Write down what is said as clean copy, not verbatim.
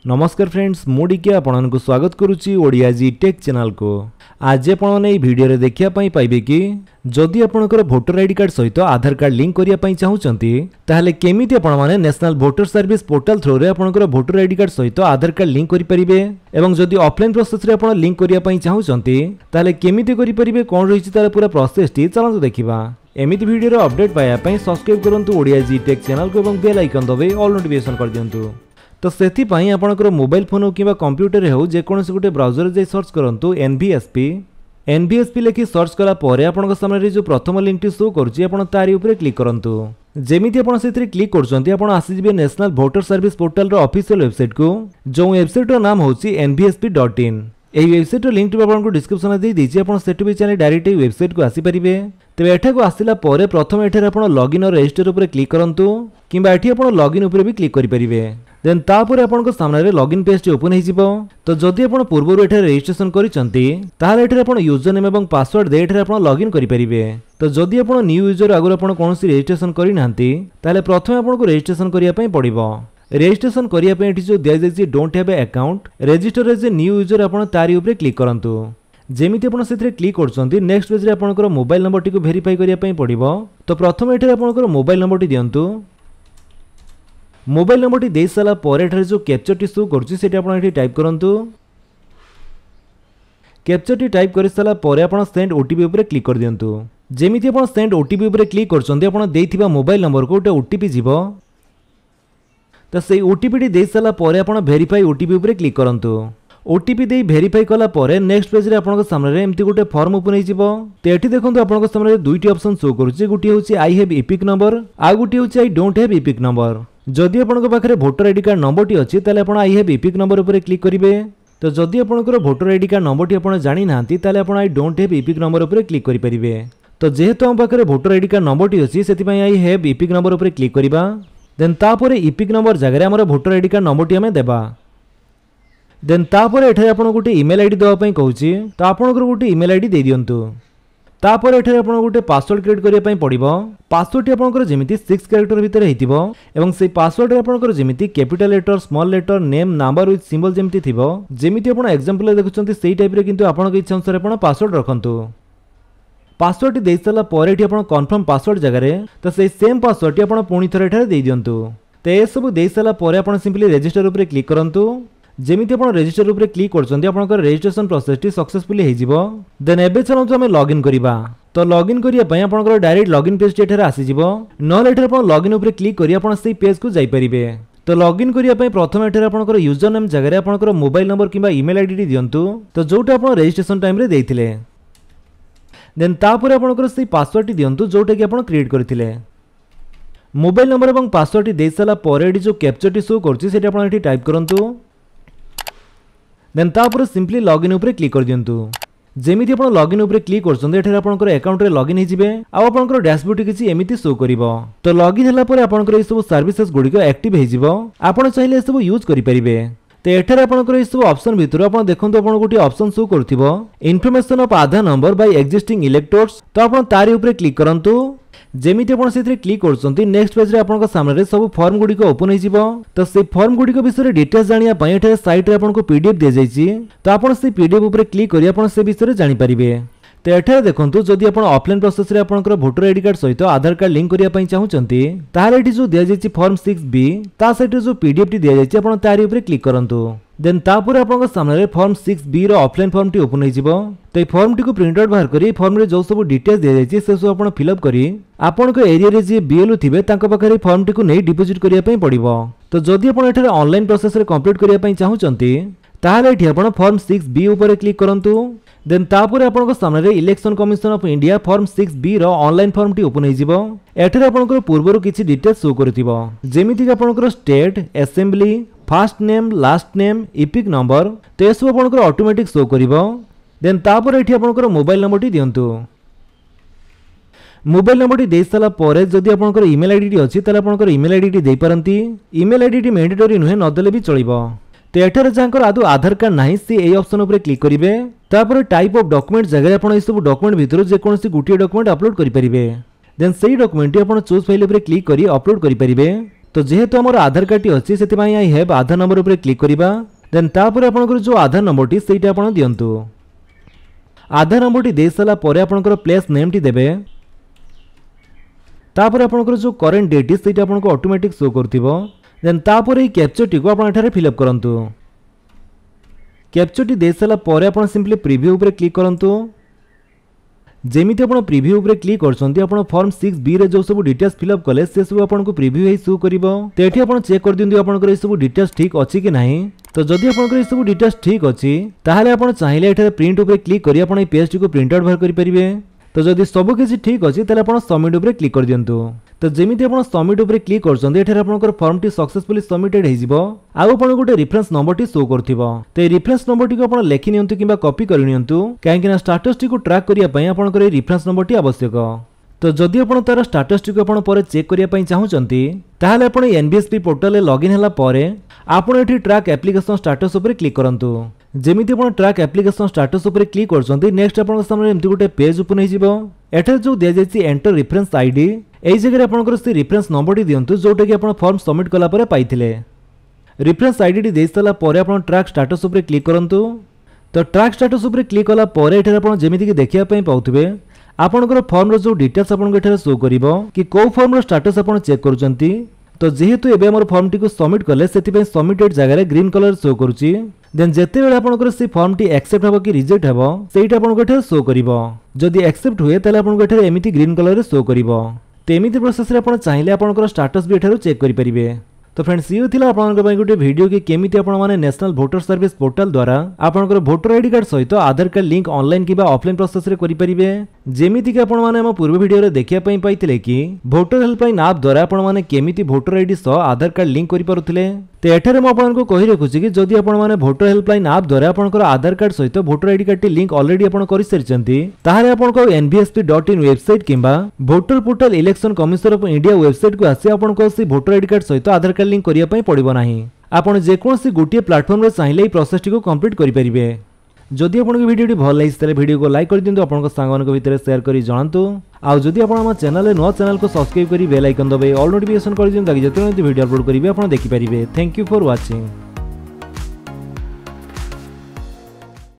नमस्कार फ्रेंड्स मुझे आपको स्वागत करुच्ची ओडिया जी टेक चैनल को। आज आपने भिडियो रे देखिया पाइबे कि जदि आपनकर वोटर आईडी कार्ड सहित आधार कार्ड लिंक करिया चाहूचंती ताहले केमिति आपण माने national voter service portal through रे आपनकर वोटर आईडी कार्ड सहित आधार कार्ड लिंक करि परिबे एवं जदि ऑफलाइन प्रोसेस रे आपण लिंक करिया चाहूचंती ताहले केमिति करि परिबे कोन रहिछि तार पूरा प्रोसेस टी चलंतु देखिबा। एमिति भिडियो रो अपडेट पाया पई सब्सक्राइब करंतु ओडिया जी टेक चैनल को एवं बेल आइकन दबाइ ऑल नोटिफिकेशन कर दियंतु। तो से आपनकर मोबाइल फोन हो कि कंप्यूटर हो जेकोसी गोटे ब्राउजर जाई सर्च करंतु एनवीएसपी लिखि सर्च कला परे आपनक सामने जो प्रथम लिंक टी शो करूची आपण तारी ऊपर क्लिक करंतु। जेमिति आपण सेथि क्लिक करछंती आपण आसी जिवे नेशनल वोटर सर्विस पोर्टल रो ऑफिशियल वेबसाइट को जो वेबसाइट रो नाम होची nvsp.in। एही वेबसाइट रो लिंक टी आपनको डिस्क्रिप्शन रे दे दिछि आपण सेटु भी चले डायरेक्ट एही वेबसाइट को आसी परिबे। तबे एठा को आसिला परे प्रथम एठा आपण लॉगिन और रजिस्टर ऊपर क्लिक करंतु किबा एठी आपण लॉगिन ऊपर भी क्लिक करि परिबे। देन तापर आपनको सामने लॉगिन पेज टी ओपन हो। तो जदि आपण पूर्व एठा रजिस्ट्रेशन करिसंती ताहाले एठा आपण यूजर नेम एवं पासवर्ड दे एठा आपण लॉगिन करि परिबे। तो जदि आपण न्यू यूजर आगुर आपण कोनोसी रजिस्ट्रेशन करि नांती ताहाले प्रथम आपनको रजिस्ट्रेशन करिया पई पड़िबो। रजिस्ट्रेशन करिया पई एठी जो दिया जायछि don't have a account register as a new user आपण तारी ऊपर क्लिक करंतु। जेमिति आपण सेथरे क्लिक करछंती नेक्स्ट पेज रे आपणकर मोबाइल नंबर टी को वेरीफाई करिया पई पड़िबो। तो प्रथम एठा आपणकर मोबाइल नंबर टी दियंतु। मोबाइल नंबर टी दे साला परे एठारे जो कैप्चर टी शो करछि सेटा आपण एठी टाइप करंतु। कैप्चर टी टाइप करि साला परे आपण सेंड ओटीपी ऊपर क्लिक कर दियंतु। जेमिति आपण सेंड ओटीपी ऊपर क्लिक करछंती आपण देइथिबा मोबाइल नंबर को ओटे ओटीपी जिवो। तो सेई ओटीपी टी दे साला परे आपण वेरीफाई ओटीपी ऊपर क्लिक करंतु। ओटीपी दे वेरीफाई कला परे नेक्स्ट पेज रे आपनको सामने रे एम्ति गोटे फॉर्म ओपन होइजिवो। तो एठी देखंतु आपनको सामने रे दुईटी ऑप्शन शो करूछि गुटी होछि आई हैव इपिक नंबर आ गुटी होछि I don't have EPIC number. जदि आपनको पाखरे वोटर आईडी कार्ड नंबर टी अछि ताले आपण आई हैव इपिक नंबर ऊपर क्लिक करिवे। तो जदि आपनको वोटर आईडी कार्ड नंबर टी आपण जानि नांती ताले आपण I don't have EPIC number ऊपर क्लिक करि परिबे। तो जेहेतु हम पाखरे वोटर आईडी कार्ड नंबर टी अछि सेति पई आई हैव इपिक नंबर ऊपर क्लिक करिबा। देन तापरे इपिक नंबर जगह रे हमर voter ID card number T हमें देबा। देन तापरे एठे आपण गोटे ईमेल आईडी देबा पई कहूची तो आपनकर गोटे ईमेल आईडी दे दियंतु। तापर एठे आपण गोटे पासवर्ड क्रिएट करिया पई पड़िबो। पासवर्ड टी आपनकर जेमिति 6 कैरेक्टर भीतर हेतिबो एवं से पासवर्ड रे आपनकर जेमिति capital letter small letter name number with symbol जेमिति थिबो जेमिति आपण एग्जांपल रे देखुचंती सेही टाइप रे किंतु आपनक इच्छा अनुसार आपण पासवर्ड रखंतु। पासवर्ड दे साला परे एठी आपण कंफर्म पासवर्ड जगह रे तो सेही सेम पासवर्ड टी आपण पुणी थरे एठे दे दियंतु। तो ए सब दे साला परे आपण सिंपली रजिस्टर ऊपर क्लिक करंतु। जेमिति आपण रजिस्टर ऊपर क्लिक करछंती आपनकर रजिस्ट्रेशन प्रोसेस टी सक्सेसफुली हे जिवो। देन एबे चलंतु हमें लॉगिन करिबा। तो लॉगिन करिया पई आपनकर डायरेक्ट लॉगिन पेज टी एठारे आसी जिवो न लेटर आपण लॉगिन ऊपर क्लिक करी आपण सेही पेज को जाई परिबे। तो लॉगिन करिया पई प्रथम एठारे आपनकर यूजर नेम जगह रे आपनकर मोबाइल नंबर किबा ईमेल आईडी टी दियंतु तो जोटा आपण रजिस्ट्रेशन टाइम रे देइथिले। देन तापर आपनकर सेही पासवर्ड टी दियंतु जोटा कि आपण क्रिएट करथिले। मोबाइल नंबर एवं पासवर्ड टी दे साला परे एडी जो कैप्चर टी शो करछि सेटा आपण एठी टाइप करंतु। देन तापर सिंपली लॉगिन ऊपर क्लिक कर दियंतु। जेमिति आपण लॉगिन ऊपर क्लिक करछंते एठारे आपनकर अकाउंट रे लॉगिन हे जिवे आ आपनकर डैशबोर्ड किछि एमिति शो करिवो। तो लॉगिन हला परे आपनकर ए सब सर्विसेज गुडी को एक्टिव हे जिवो आपण चाहिले ए सब यूज करि परिबे। तो एठारे आपनकर ए सब ऑप्शन भितर आपण देखंतु आपण गोटी ऑप्शन शो करथिबो information of Aadhaar number by existing electors. तो आपण तारी ऊपर क्लिक करंतु। जेमिति आपण सेथरे क्लिक करछंती नेक्स्ट पेज रे आपनका सामने रे सब फॉर्म गुडी को ओपन हे जिवो। तो से फॉर्म गुडी को विषय डिटेल्स जानिया पई एठे साइट रे आपनको पीडीएफ दे जाईची तो आपण से पीडीएफ ऊपर क्लिक करी आपण से विषय जानि परिबे। तो एठे देखंतु जदि आपण ऑफलाइन प्रोसेस रे आपनकर वोटर आईडी कार्ड सहित आधार कार्ड लिंक करिया पई चाहूचंती ताहाले एठी जो दिया जाईची फॉर्म 6B ता साइट रे जो पीडीएफ टी दिया जाईची आपण तारी ऊपर क्लिक करंतु। देन तापर आपनका सामने रे फॉर्म 6B रो ऑफलाइन फॉर्म टी ओपन हे जिवो। तो ए फॉर्म टी को प्रिंट आउट बाहर करी फॉर्म रे जो सब डिटेल्स दिया जाईची से सब आपण फिल अप करी आपनक एरिया रे जे बीएलओ थिबे तांका पाखरे फॉर्म टी को नै डिपोजिट करिया पई पड़िबो। तो जदि आपण एठारे ऑनलाइन प्रोसेस रे कंप्लीट करिया पई चाहूचंती ताहाले एठी आपण फॉर्म 6B ऊपर क्लिक करंतु। देन तापर आपनका सामने रे election commission of India form 6B रो ऑनलाइन फॉर्म टी ओपन हे जिवो। एठारे आपनकर पूर्वरो किछि डिटेल्स शो करथिबो जेमिति कि आपनकर state assembly first name last name EPIC number तो सब आपनकर ऑटोमेटिक शो करिवो। देन तापर एठी आपनकर मोबाइल नंबर टी दियंतु। मोबाइल नंबर टी दे साला परे जदि आपनकर ईमेल आईडी टी अछि ताले आपनकर ईमेल आईडी टी देई पारंती। ईमेल आईडी टी मैंडेटरी नुहे न देले भी चलिबो। तो एठारे जांकर आदु आधार कार्ड नाही से ए ऑप्शन ऊपर क्लिक करिवे। तापर टाइप ऑफ डॉक्यूमेंट जगह आपण ए सब डॉक्यूमेंट भितर जे कोनसी गुटी डॉक्यूमेंट अपलोड करि परिबे। देन सेही डॉक्यूमेंट टी आपण चूज फाइल ऊपर क्लिक करी अपलोड करि परिबे। तो जेहेतु आमर आधार कार्ड टी अच्छी से आई हैव आधार नंबर उपर क्लिक करवा देन तापर आपनकर जो आधार नंबर टी सेटा आपण दियंतु आधार नंबर टी दे साला परे आपनकर प्लेस नेम टी देबे तापर आपनकर जो करेंट डेट टी सेटा आपनको ऑटोमेटिक शो करथिबो देन तापर ए कैप्चर टी को आपण एठारे फिल अप करंतु कैप्चर टी दे साला परे आपण सिंपली प्रीव्यू उपर क्लिक करंतु जेमिति आपण प्रीव्यू उपर क्लिक करछंती आपण फॉर्म 6B रे जो सब डिटेल्स फिलअप कले से सब आपनको प्रीव्यू हे शो करिवो तो एठी आपण चेक कर दियंतु आपनकर ए सब डिटेल्स ठीक अछि कि नाही तो जदि आपनकर ए सब डिटेल्स ठीक अछि ताहाले आपण चाहिले एठी प्रिंट उपर क्लिक करी आपण ए पेज को प्रिंट आउट बाहर करि परिबे तो जदि सब किछि ठीक अछि ताले आपण सबमिट उपर क्लिक कर दियंतु तो जेमिति आपण सबमिट उपर क्लिक करछंती एठी आपनकर फॉर्म टी सक्सेसफुली सबमिटेड हे जिवो आ आपण गोटे रेफरेंस नंबर टी शो करथिबो तो ए रेफरेंस नंबर टी को आपण लेखि नियंतु किबा कॉपी करि नियंतु काहे कि ना स्टेटस टी को ट्रैक करिया पई आपनकर ए रेफरेंस नंबर टी आवश्यक तो जदि आपण तार स्टेटस टी को आपण परे चेक करिया पई चाहुचंती ताहाले आपण एनबीएसपी पोर्टल ले लॉगिन हला परे आपण एठी ट्रैक एप्लीकेशन स्टेटस उपर क्लिक करंतु जेमिति आपण ट्रैक एप्लीकेशन स्टेटस उपर क्लिक करछंती नेक्स्ट आपण सामने एमती गोटे पेज ओपन हे जिवो एठा जो दिया जायछि एंटर रेफरेंस आईडी एई जगह आपनकर से रेफरेंस नंबर टी दियंतु जोटा कि आपण फॉर्म सबमिट कला परे पाइथिले रेफरेंस आईडी टी देइ सला परे आपण ट्रैक स्टेटस उपर क्लिक करंतु तो ट्रैक स्टेटस उपर क्लिक कला परे एठा आपण जेमिति कि देखिया पई पाउथबे आपनकर फॉर्म रो जो डिटेल्स आपण एठा शो करिवो कि को फॉर्म रो स्टेटस आपण चेक करूचंती तो जेहेतु एबे हमर फॉर्म टी को सबमिट कले सेति पई सबमिटेड जगह रे ग्रीन कलर शो करूची देन जेते बेले आपनकर से फॉर्म टी एक्सेप्ट हबो कि रिजेक्ट हबो सेटा आपनको एठा शो करिवो जदि एक्सेप्ट हुए ताले आपनको एठा एमिति ग्रीन कलर रे शो करिवो तो एमिति प्रोसेस रे आपण चाहिले आपनकर स्टेटस भी एठारो चेक करि परिबे तो फ्रेंड्स ये थिला आपनकर पई गोटे वीडियो कि केमिति आपण माने नेशनल वोटर सर्विस पोर्टल द्वारा आपनकर वोटर आईडी कार्ड सहित आधार कार्ड लिंक ऑनलाइन किबा ऑफलाइन प्रोसेस रे करि परिबे जेमिति कि आपण माने हम पूर्व वीडियो रे देखिया पई पाइतिले कि वोटर हेल्पलाइन ऐप द्वारा आपण माने केमिति वोटर आईडी सह आधार कार्ड लिंक करि पारुथिले तो एठारे म आपनको कहि रखुछि कि जदि आपण माने वोटर हेल्पलाइन ऐप द्वारा आपनकर आधार कार्ड सहित वोटर आईडी कार्ड टी लिंक ऑलरेडी आपण करि सरचंती ताहाले आपनको nbsp.in वेबसाइट किबा voter portal election commission of India website को आसी आपनको से वोटर आईडी कार्ड सहित आधार कार्ड लिंक करिया पई पड़िबो नाही आपण जे कोनसी गोटिए प्लेटफॉर्म रे चाहिले ई प्रोसेस टी को कंप्लीट करि परिबे जदि आपनको वीडियो टी भल लागिस तले वीडियो को लाइक कर दियंतु आपनको सांगन को भितर शेयर करी जणांतु आ जदि आपण हम चैनल नो चैनल को सब्सक्राइब करी बेल आइकन दबे ऑल नोटिफिकेशन कर दियंतु ताकि जते वीडियो अपलोड करिवे आपण देखि परिबे थैंक यू फॉर वाचिंग।